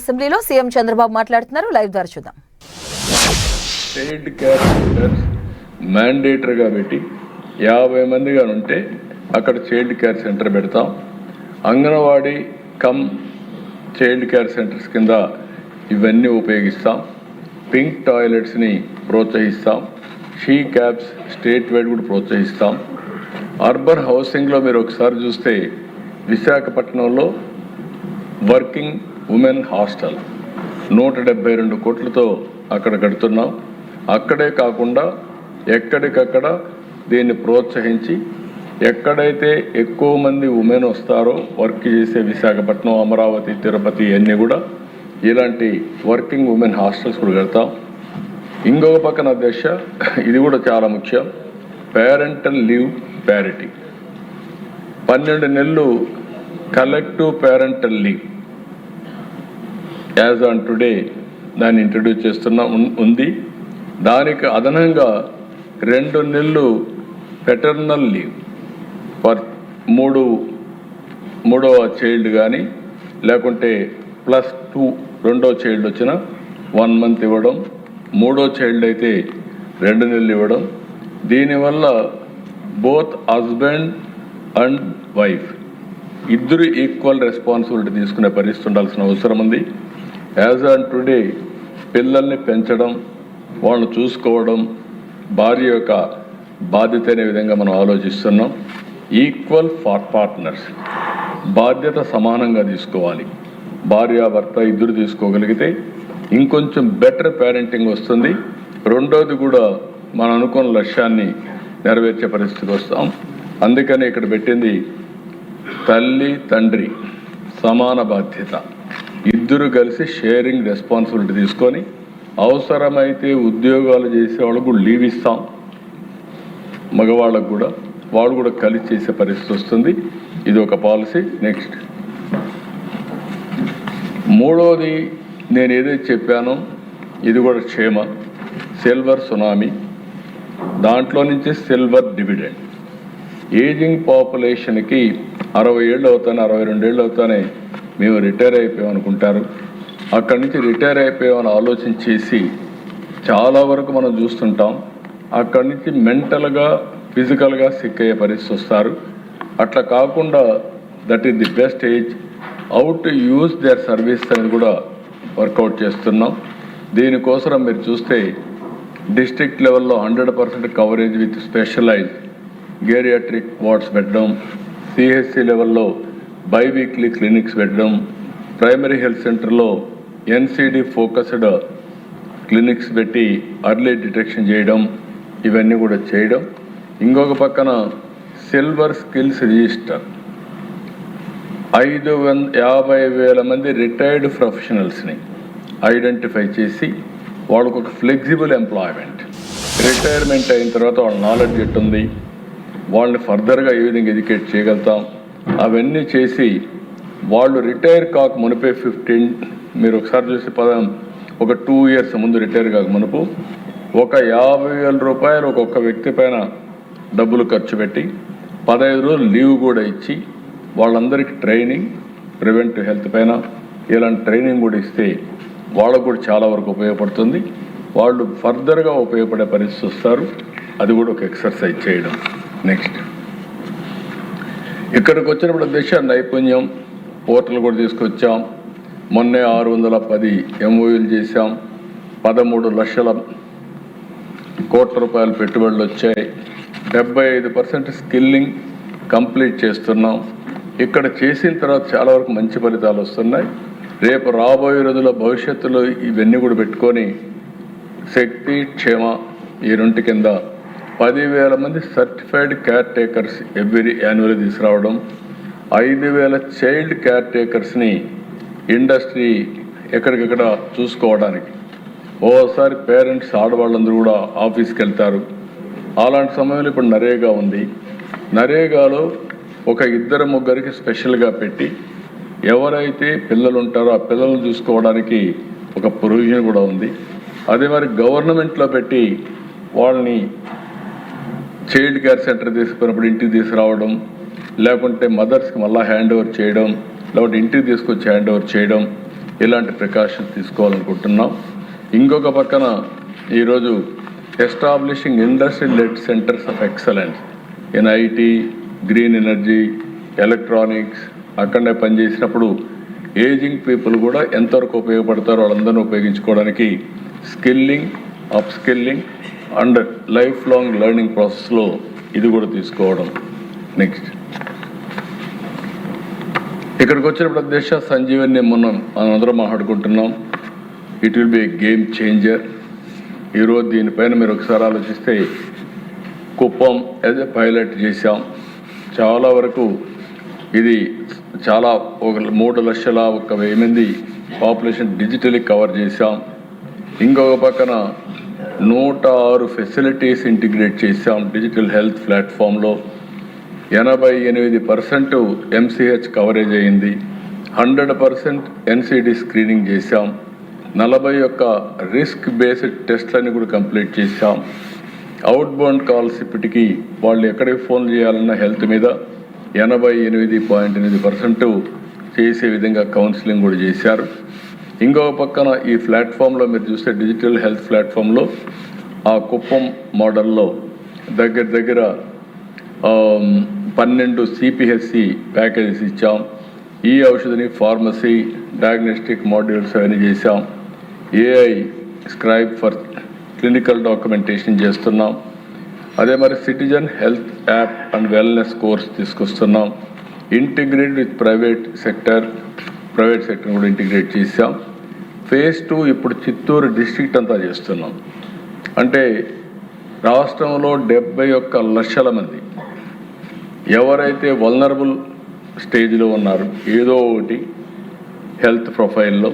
అసెంబ్లీలో సీఎం చంద్రబాబు మాట్లాడుతున్నారు. లైవ్ ద్వారా చూద్దాం. చైల్డ్ కేర్ సెంటర్స్ మ్యాండేటరీగా పెట్టి 50 మందిగా ఉంటే అక్కడ చైల్డ్ కేర్ సెంటర్ పెడతాం. Anganwadi cum child care centers కింద ఇవన్నీ ఉపయోగిస్తాం. పింక్ టాయిలెట్స్ని ప్రోత్సహిస్తాం. షీ క్యాబ్స్ స్టేట్ వైడ్ కూడా ప్రోత్సహిస్తాం. అర్బన్ హౌసింగ్లో మీరు ఒకసారి చూస్తే విశాఖపట్నంలో వర్కింగ్ ఉమెన్ హాస్టల్ 172 కోట్లతో అక్కడ కడుతున్నాం. అక్కడే కాకుండా ఎక్కడికక్కడ దీన్ని ప్రోత్సహించి ఎక్కడైతే ఎక్కువ మంది ఉమెన్ వస్తారో వర్క్ చేసే విశాఖపట్నం, అమరావతి, తిరుపతి అన్నీ కూడా ఇలాంటి వర్కింగ్ ఉమెన్ హాస్టల్స్ కూడా కడతాం. ఇంకొక పక్కన దశ ఇది కూడా చాలా ముఖ్యం, పేరెంటల్ లీవ్ ప్యారిటీ. 12 నెలలు collective parental leave as on today దాన్ని ఇంట్రడ్యూస్ చేస్తున్నా ఉంది. దానికి అదనంగా 2 నెలలు పెటర్నల్ లీవ్ ఫర్ మూడవ చైల్డ్ కానీ లేకుంటే +2 రెండో చైల్డ్ వచ్చిన 1 మంత్ ఇవ్వడం, మూడో చైల్డ్ అయితే 2 నెలలు ఇవ్వడం. దీనివల్ల బోత్ హస్బెండ్ అండ్ వైఫ్ ఇద్దరు ఈక్వల్ రెస్పాన్సిబిలిటీ తీసుకునే పరిస్థితి ఉండాల్సిన అవసరం ఉంది. యాజ్ ఆన్ టుడే పిల్లల్ని పెంచడం, వాళ్ళని చూసుకోవడం భార్య యొక్క బాధ్యత అనే విధంగా మనం ఆలోచిస్తున్నాం. ఈక్వల్ ఫార్ పార్ట్నర్స్, బాధ్యత సమానంగా తీసుకోవాలి. భార్యాభర్త ఇద్దరు తీసుకోగలిగితే ఇంకొంచెం బెటర్ పేరెంటింగ్ వస్తుంది. రెండోది కూడా మనం అనుకున్న లక్ష్యాన్ని నెరవేర్చే పరిస్థితికి వస్తాం. అందుకని ఇక్కడ పెట్టింది తల్లి తండ్రి సమాన బాధ్యత, ఇద్దరు కలిసి షేరింగ్ రెస్పాన్సిబిలిటీ తీసుకొని అవసరమైతే ఉద్యోగాలు చేసే వాళ్ళకు కూడా లీవ్ ఇస్తాం. మగవాళ్ళకు కూడా వాళ్ళు కూడా కలిసి చేసే పరిస్థితి వస్తుంది. ఇది ఒక పాలసీ. నెక్స్ట్ మూడోది నేను ఏదైతే చెప్పానో ఇది కూడా క్షేమ సిల్వర్ సునామీ, దాంట్లో నుంచి సిల్వర్ డివిడెండ్. ఏజింగ్ పాపులేషన్కి 60 ఏళ్ళు అవుతానే 62 ఏళ్ళు అవుతానే మేము రిటైర్ అయిపోయాం అనుకుంటారు. అక్కడి నుంచి రిటైర్ అయిపోయామని ఆలోచన చేసి చాలా వరకు మనం చూస్తుంటాం. అక్కడి నుంచి మెంటల్గా ఫిజికల్గా సిక్ అయ్యే పరిస్థితి వస్తారు. అట్లా కాకుండా that is the best age how to use their service అనేది కూడా వర్కౌట్ చేస్తున్నాం. దీనికోసం మీరు చూస్తే డిస్ట్రిక్ట్ లెవెల్లో 100% కవరేజ్ విత్ స్పెషలైజ్ గేరియాట్రిక్ వార్డ్స్ పెట్టడం, సిహెచ్సి లెవెల్లో బైవీక్లీ క్లినిక్స్ పెట్టడం, ప్రైమరీ హెల్త్ సెంటర్లో ఎన్సిడి ఫోకస్డ్ క్లినిక్స్ పెట్టి అర్లీ డిటెక్షన్ చేయడం, ఇవన్నీ కూడా చేయడం. ఇంకొక పక్కన సిల్వర్ స్కిల్స్ రిజిస్టర్ 50,000 మంది రిటైర్డ్ ప్రొఫెషనల్స్ని ఐడెంటిఫై చేసి వాళ్ళకు ఒక ఫ్లెక్సిబుల్ ఎంప్లాయ్మెంట్, రిటైర్మెంట్ అయిన తర్వాత వాళ్ళ నాలెడ్జ్ ఎట్టుంది, వాళ్ళని ఫర్దర్గా ఏ విధంగా ఎడ్యుకేట్ చేయగలుగుతాం, అవన్నీ చేసి వాళ్ళు రిటైర్ కాక మునిపే 15 మీరు ఒకసారి చూసి ఒక 2 ఇయర్స్ ముందు రిటైర్ కాక మునుపు ఒక 50,000 రూపాయలు ఒక్కొక్క వ్యక్తి పైన డబ్బులు ఖర్చు పెట్టి 15 రోజులు లీవ్ కూడా ఇచ్చి వాళ్ళందరికీ ట్రైనింగ్, ప్రివెంటివ్ హెల్త్ పైన ఇలాంటి ట్రైనింగ్ కూడా ఇస్తే వాళ్ళకు కూడా చాలా వరకు ఉపయోగపడుతుంది. వాళ్ళు ఫర్దర్గా ఉపయోగపడే పరిస్థితి వస్తారు. అది కూడా ఒక ఎక్సర్సైజ్ చేయడం. నెక్స్ట్ ఇక్కడికి వచ్చినప్పుడు దిశ నైపుణ్యం పోర్టల్ కూడా తీసుకొచ్చాం. మొన్నే 610 MOUలు చేశాం. 13 లక్షల కోట్ల రూపాయల పెట్టుబడులు వచ్చాయి. 75% స్కిల్లింగ్ కంప్లీట్ చేస్తున్నాం. ఇక్కడ చేసిన తర్వాత చాలా వరకు మంచి ఫలితాలు వస్తున్నాయి. రేపు రాబోయే రోజుల్లో భవిష్యత్తులో ఇవన్నీ కూడా పెట్టుకొని శక్తి క్షేమ ఈ 2 కింద 10,000 మంది certified care takers every annual తీసుకురావడం, 5,000 చైల్డ్ కేర్ టేకర్స్ని ఇండస్ట్రీ ఎక్కడికక్కడ చూసుకోవడానికి. ఓసారి పేరెంట్స్ ఆడవాళ్ళందరూ కూడా ఆఫీస్కి వెళ్తారు. అలాంటి సమయంలో ఇప్పుడు నరేగా ఉంది. నరేగాలో ఒక 2-3 స్పెషల్గా పెట్టి ఎవరైతే పిల్లలు ఉంటారో ఆ పిల్లలను చూసుకోవడానికి ఒక ప్రొవిజన్ కూడా ఉంది. అదే మరి గవర్నమెంట్లో పెట్టి వాళ్ళని చైల్డ్ కేర్ సెంటర్ తీసుకున్నప్పుడు ఇంటికి తీసుకురావడం, లేకుంటే మదర్స్కి మళ్ళీ హ్యాండ్ ఓవర్ చేయడం, లేకుంటే ఇంటికి తీసుకొచ్చి హ్యాండ్ ఓవర్ చేయడం, ఇలాంటి ప్రికాషన్స్ తీసుకోవాలనుకుంటున్నాం. ఇంకొక పక్కన ఈరోజు establishing industry led centres of excellence in IT, green energy, electronics. అక్కడనే పనిచేసినప్పుడు ఏజింగ్ పీపుల్ కూడా ఎంతవరకు ఉపయోగపడతారో వాళ్ళందరినీ ఉపయోగించుకోవడానికి skilling, up skilling and life long learning ప్రాసెస్లో ఇది కూడా తీసుకోవడం. నెక్స్ట్ ఇక్కడికి వచ్చినప్పుడు దేశ సంజీవని మనం అందరం మాట్లాడుకుంటున్నాం. It will be A game changer. ఈరోజు దీనిపైన మీరు ఒకసారి ఆలోచిస్తే కుప్పం యాజ్ ఎ పైలట్ చేశాం. చాలా వరకు ఇది చాలా 3,01,000 మంది పాపులేషన్ డిజిటలీ కవర్ చేశాం. ఇంకొక పక్కన 106 ఫెసిలిటీస్ ఇంటిగ్రేట్ చేశాం డిజిటల్ హెల్త్ ప్లాట్ఫామ్లో. 88% MCH కవరేజ్ అయింది. 100% NCD స్క్రీనింగ్ చేశాం. 41 రిస్క్ బేస్డ్ టెస్ట్లని కూడా కంప్లీట్ చేశాం. అవుట్ బౌండ్ కాల్స్ ఇప్పటికీ వాళ్ళు ఎక్కడికి ఫోన్ చేయాలన్న హెల్త్ మీద 88.8% చేసే విధంగా కౌన్సిలింగ్ కూడా చేశారు. ఇంకొక పక్కన ఈ ప్లాట్ఫామ్లో మీరు చూస్తే డిజిటల్ హెల్త్ ప్లాట్ఫామ్లో ఆ కుప్పం మోడల్లో దగ్గర 12 CPHC ప్యాకేజెస్ ఇచ్చాం. ఈ ఔషధిని ఫార్మసీ, డయాగ్నోస్టిక్ మాడ్యూల్స్ అవన్నీ చేశాం. AI scribe for clinical documentation చేస్తున్నాం. అదే మరి citizen health app and wellness course తీసుకొస్తున్నాం. ఇంటిగ్రేట్ విత్ ప్రైవేట్ సెక్టర్ కూడా ఇంటిగ్రేట్ చేసాం. ఫేజ్ 2 ఇప్పుడు చిత్తూరు డిస్ట్రిక్ట్ అంతా చేస్తున్నాం. అంటే రాష్ట్రంలో 71 లక్షల మంది ఎవరైతే వల్నరబుల్ స్టేజ్లో ఉన్నారు, ఏదో ఒకటి హెల్త్ ప్రొఫైల్లో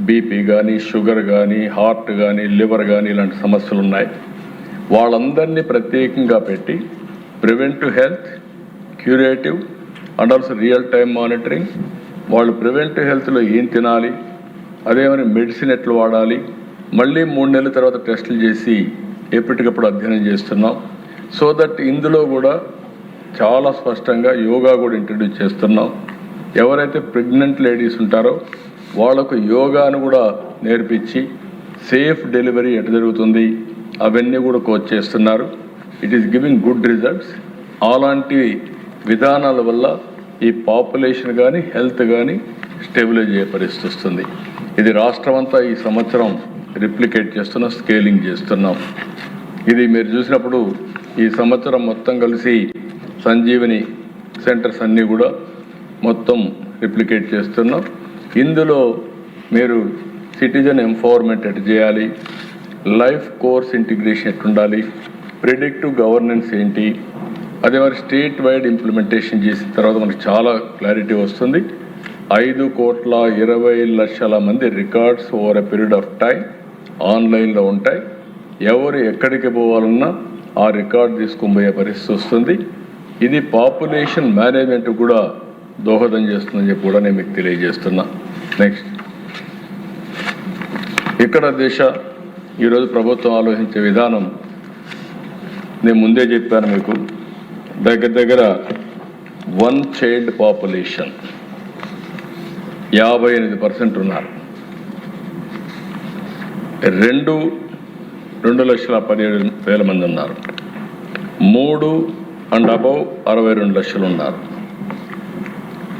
బీపీ కానీ, షుగర్ కానీ, హార్ట్ కానీ, లివర్ కానీ ఇలాంటి సమస్యలు ఉన్నాయి, వాళ్ళందరినీ ప్రత్యేకంగా పెట్టి preventive health, curative and also real time monitoring. వాళ్ళు ప్రివెంటివ్ హెల్త్లో ఏం తినాలి, అదేమని మెడిసిన్ ఎట్లా వాడాలి, మళ్ళీ 3 నెలల తర్వాత టెస్టులు చేసి ఎప్పటికప్పుడు అధ్యయనం చేస్తున్నాం. సో దట్ ఇందులో కూడా చాలా స్పష్టంగా యోగా కూడా ఇంట్రడ్యూస్ చేస్తున్నాం. ఎవరైతే ప్రెగ్నెంట్ లేడీస్ ఉంటారో వాళ్లకు యోగాను కూడా నేర్పించి సేఫ్ డెలివరీ ఎట్లా జరుగుతుంది అవన్నీ కూడా కోచ్ చేస్తున్నారు. It is giving good results. అలాంటి విధానాల వల్ల ఈ పాపులేషన్ కానీ హెల్త్ కానీ స్టెబిలైజ్ అయ్యే పరిస్థితి వస్తుంది. ఇది రాష్ట్రం అంతా ఈ సంవత్సరం రిప్లికేట్ చేస్తున్నాం, స్కేలింగ్ చేస్తున్నాం. ఇది మీరు చూసినప్పుడు ఈ సంవత్సరం మొత్తం కలిసి సంజీవని సెంటర్స్ అన్నీ కూడా మొత్తం రిప్లికేట్ చేస్తున్నాం. ఇందులో మీరు సిటిజన్ ఎంపవర్మెంట్ ఎట్ చేయాలి, లైఫ్ కోర్స్ ఇంటిగ్రేషన్ ఎట్టుండాలి, ప్రిడిక్టివ్ గవర్నెన్స్ ఏంటి, అదే మరి స్టేట్ వైడ్ ఇంప్లిమెంటేషన్ చేసిన తర్వాత మనకు చాలా క్లారిటీ వస్తుంది. 5,20,00,000 మంది records over a period of time ఆన్లైన్లో ఉంటాయి. ఎవరు ఎక్కడికి పోవాలన్నా ఆ రికార్డ్ తీసుకొని పోయే పరిస్థితి వస్తుంది. ఇది పాపులేషన్ మేనేజ్మెంట్ కూడా దోహదం చేస్తుందని చెప్పి కూడా నేను మీకు తెలియజేస్తున్నా. నెక్స్ట్ ఇక్కడ ఈరోజు ప్రభుత్వం ఆలోచించే విధానం నేను ముందే చెప్పాను మీకు. దగ్గర 1 చైల్డ్ పాపులేషన్ 58% ఉన్నారు. 2,17,000 మంది ఉన్నారు. 3 అండ్ అబౌవ్ 62 లక్షలు ఉన్నారు.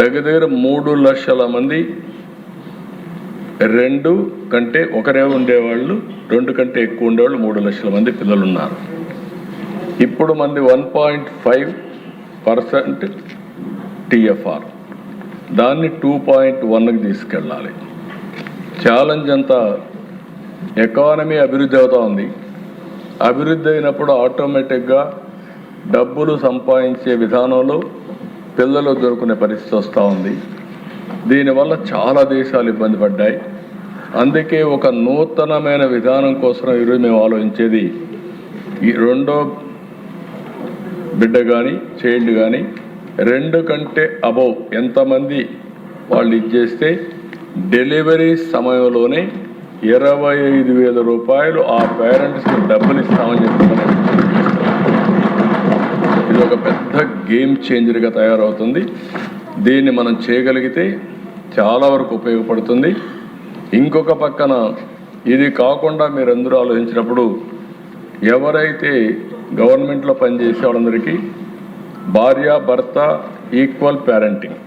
దగ్గర 3 లక్షల మంది 2 కంటే ఒకరే ఉండేవాళ్ళు, 2 కంటే ఎక్కువ ఉండేవాళ్ళు 3 లక్షల మంది పిల్లలు ఉన్నారు. ఇప్పుడు మంది 1.5% TFR, దాన్ని 2.1కి తీసుకెళ్ళాలి. ఛాలెంజ్ అంతా ఎకానమీ అభివృద్ధి అవుతూ ఉంది. అభివృద్ధి అయినప్పుడు ఆటోమేటిక్గా డబ్బులు సంపాదించే విధానంలో పిల్లలు దొరుకునే పరిస్థితి వస్తూ ఉంది. దీనివల్ల చాలా దేశాలు ఇబ్బంది పడ్డాయి. అందుకే ఒక నూతనమైన విధానం కోసం ఈరోజు మేము ఆలోచించేది, ఈ 2వ బిడ్డ కానీ చైల్డ్ కానీ 2 కంటే అబౌవ్ ఎంతమంది వాళ్ళు ఇచ్చేస్తే డెలివరీ సమయంలోనే 25,000 రూపాయలు ఆ పేరెంట్స్కి డబ్బులు ఇస్తామని చెప్తున్నారు. ఇది ఒక పెద్ద గేమ్ చేంజర్గా తయారవుతుంది. దీన్ని మనం చేయగలిగితే చాలా వరకు ఉపయోగపడుతుంది. ఇంకొక పక్కన ఇది కాకుండా మీరందరూ ఆలోచించినప్పుడు ఎవరైతే గవర్నమెంట్లో పనిచేసే వాళ్ళందరికీ భార్య భర్త ఈక్వల్ పేరెంటింగ్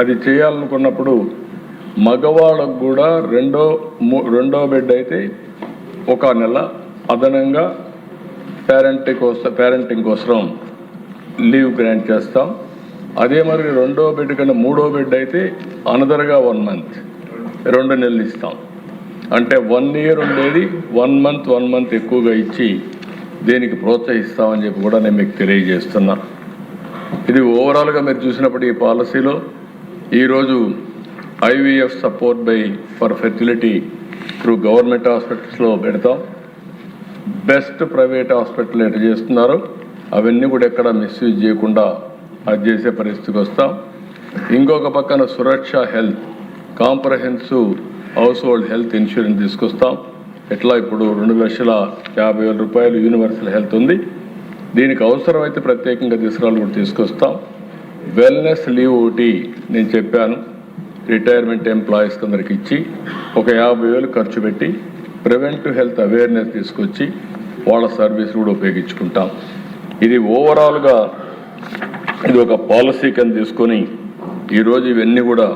అది చేయాలనుకున్నప్పుడు మగవాళ్ళకు కూడా రెండో బిడ్డ అయితే 1 నెల అదనంగా పేరెంటింగ్ కోసం లీవ్ గ్రాంట్ చేస్తాం. అదే మరి రెండో బిడ్డ కన్నా 3వ బిడ్డ అయితే అనదర్గా 1 మంత్ 2 నెలలు ఇస్తాం. అంటే 1 ఇయర్ ఉండేది 1 మంత్ ఎక్కువగా ఇచ్చి దీనికి ప్రోత్సహిస్తామని చెప్పి కూడా నేను మీకు తెలియజేస్తున్నా. ఇది ఓవరాల్గా మీరు చూసినప్పుడు ఈ పాలసీలో ఈరోజు IVF support for fertility through government హాస్పిటల్స్లో పెడతాం. బెస్ట్ ప్రైవేట్ హాస్పిటల్ ఎట్లా చేస్తున్నారో అవన్నీ కూడా ఎక్కడ మిస్యూజ్ చేయకుండా అది చేసే పరిస్థితికి వస్తాం. ఇంకొక పక్కన Suraksha health comprehensive household health insurance తీసుకొస్తాం. ఎట్లా ఇప్పుడు 2,50,000 రూపాయలు యూనివర్సల్ హెల్త్ ఉంది. దీనికి అవసరమైతే ప్రత్యేకంగా తీసుకురాలు కూడా తీసుకొస్తాం. వెల్నెస్ లీవ్ ఒకటి నేను చెప్పాను, రిటైర్మెంట్ ఎంప్లాయీస్ అందరికి ఇచ్చి ఒక 50,000 ఖర్చు పెట్టి ప్రివెంటివ్ హెల్త్ అవేర్నెస్ తీసుకొచ్చి వాళ్ళ సర్వీస్ కూడా ఉపయోగించుకుంటాం. ఇది ఓవరాల్గా ఇది ఒక పాలసీ కింద తీసుకొని ఈరోజు ఇవన్నీ కూడా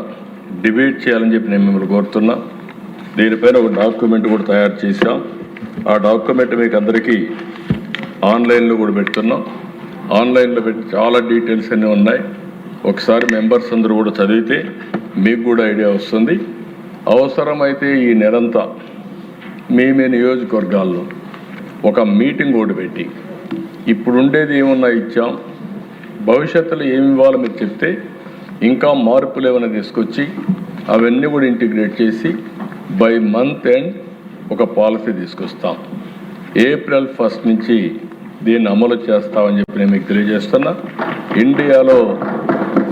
డిబేట్ చేయాలని చెప్పి నేను మిమ్మల్ని కోరుతున్నా. దీనిపైన ఒక డాక్యుమెంట్ కూడా తయారు చేశాం. ఆ డాక్యుమెంట్ మీకు అందరికీ ఆన్లైన్లో కూడా పెడుతున్నాం. ఆన్లైన్లో పెట్టి చాలా డీటెయిల్స్ అన్నీ ఉన్నాయి. ఒకసారి మెంబర్స్ అందరూ కూడా చదివితే మీకు కూడా ఐడియా వస్తుంది. అవసరమైతే ఈ నెలంతా మీ నియోజకవర్గాల్లో ఒక మీటింగ్ కూడా పెట్టి ఇప్పుడు ఉండేది ఏమన్నా ఇచ్చాం, భవిష్యత్తులో ఏమి ఇవ్వాలో మీరు చెప్తే ఇంకా మార్పులు ఏమైనా తీసుకొచ్చి అవన్నీ కూడా ఇంటిగ్రేట్ చేసి బై మంత్ ఎండ్ ఒక పాలసీ తీసుకొస్తాం. April 1 నుంచి దీన్ని అమలు చేస్తామని చెప్పి నేను మీకు తెలియజేస్తున్నా. ఇండియాలో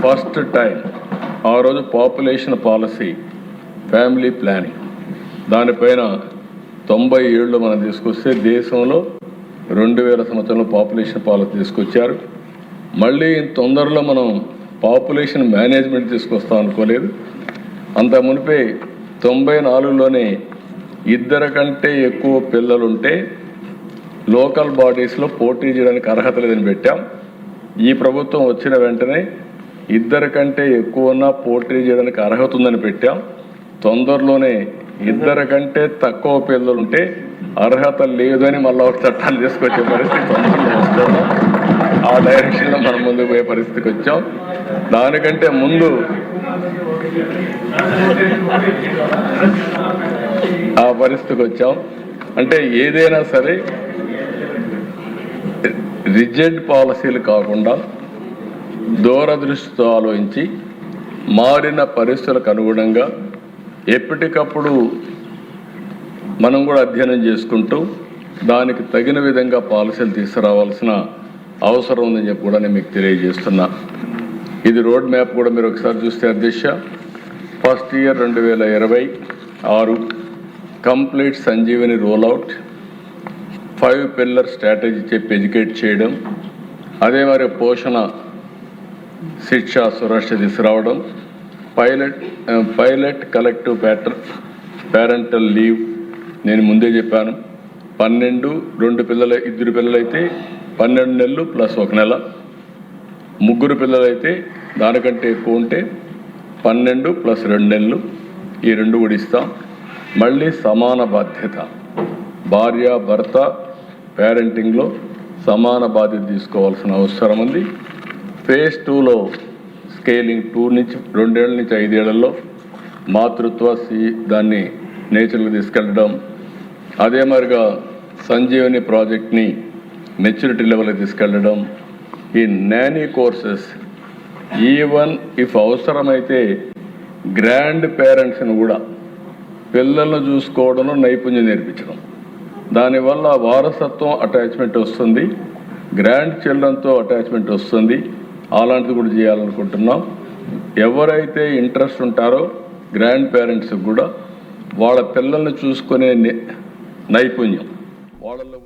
ఫస్ట్ టైం ఆ రోజు పాపులేషన్ పాలసీ ఫ్యామిలీ ప్లానింగ్ దానిపైన 97 మనం తీసుకొస్తే దేశంలో 2000 సంవత్సరంలో పాపులేషన్ పాలసీ తీసుకొచ్చారు. మళ్ళీ తొందరలో మనం పాపులేషన్ మేనేజ్మెంట్ తీసుకొస్తాం అనుకోలేదు. అంత మునిపే 94లోనే 2 కంటే ఎక్కువ పిల్లలుంటే లోకల్ బాడీస్లో పోటీ చేయడానికి అర్హత లేదని పెట్టాం. ఈ ప్రభుత్వం వచ్చిన వెంటనే 2 కంటే ఎక్కువ ఉన్నా పోటీ చేయడానికి అర్హత ఉందని పెట్టాం. తొందరలోనే 2 కంటే తక్కువ పిల్లలుంటే అర్హత లేదని మళ్ళీ ఒక చట్టాన్ని తీసుకొచ్చే పరిస్థితి తొందరలో వస్తున్నాం. ఆ డైరెక్షన్లో మనం ముందుకు పోయే పరిస్థితికి వచ్చాం. దానికంటే ముందు ఆ పరిస్థితికి వచ్చాం. అంటే ఏదైనా సరే రిజిడ్ పాలసీలు కాకుండా దూరదృష్టితో ఆలోచించి మారిన పరిస్థితులకు అనుగుణంగా ఎప్పటికప్పుడు మనం కూడా అధ్యయనం చేసుకుంటూ దానికి తగిన విధంగా పాలసీలు తీసుకురావాల్సిన అవసరం ఉందని చెప్పి కూడా నేను మీకు తెలియజేస్తున్నా. ఇది రోడ్ మ్యాప్ కూడా మీరు ఒకసారి చూస్తే అధ్యక్ష, first year 2026 complete Sanjeevani rollout, 5 pillar strategy చెప్పి ఎడ్యుకేట్ చేయడం, అదే మరి పోషణ శిక్ష సురక్ష తీసుకురావడం, పైలట్ కలెక్టివ్ పేరెంటల్ లీవ్ నేను ముందే చెప్పాను. 2 పిల్లలైతే 12 నెలలు ప్లస్ 1 నెల, 3 పిల్లలైతే దానికంటే ఎక్కువ ఉంటే 12 ప్లస్ 2 నెలలు, ఈ 2 కూడా ఇస్తాం. మళ్ళీ సమాన బాధ్యత, భార్య భర్త పేరెంటింగ్లో సమాన బాధ్యత తీసుకోవాల్సిన అవసరం ఉంది. ఫేజ్ 2లో స్కేలింగ్ 2 ఏళ్ళ నుంచి 5 ఏళ్లలో మాతృత్వ దాన్ని నేచర్కి తీసుకెళ్ళడం, అదే మరిగా సంజీవని ప్రాజెక్ట్ని మెచ్యూరిటీ లెవెల్కి తీసుకెళ్ళడం, ఈ నానీ కోర్సెస్ ఈవెన్ ఇఫ్ అవసరమైతే గ్రాండ్ పేరెంట్స్ని కూడా పిల్లలను చూసుకోవడంలో నైపుణ్యం నేర్పించడం, దానివల్ల వారసత్వం అటాచ్మెంట్ వస్తుంది, గ్రాండ్ చిల్డ్రన్తో అటాచ్మెంట్ వస్తుంది. అలాంటిది కూడా చేయాలనుకుంటున్నాం. ఎవరైతే ఇంట్రెస్ట్ ఉంటారో గ్రాండ్ పేరెంట్స్కి కూడా వాళ్ళ పిల్లల్ని చూసుకునే నైపుణ్యం వాళ్ళలో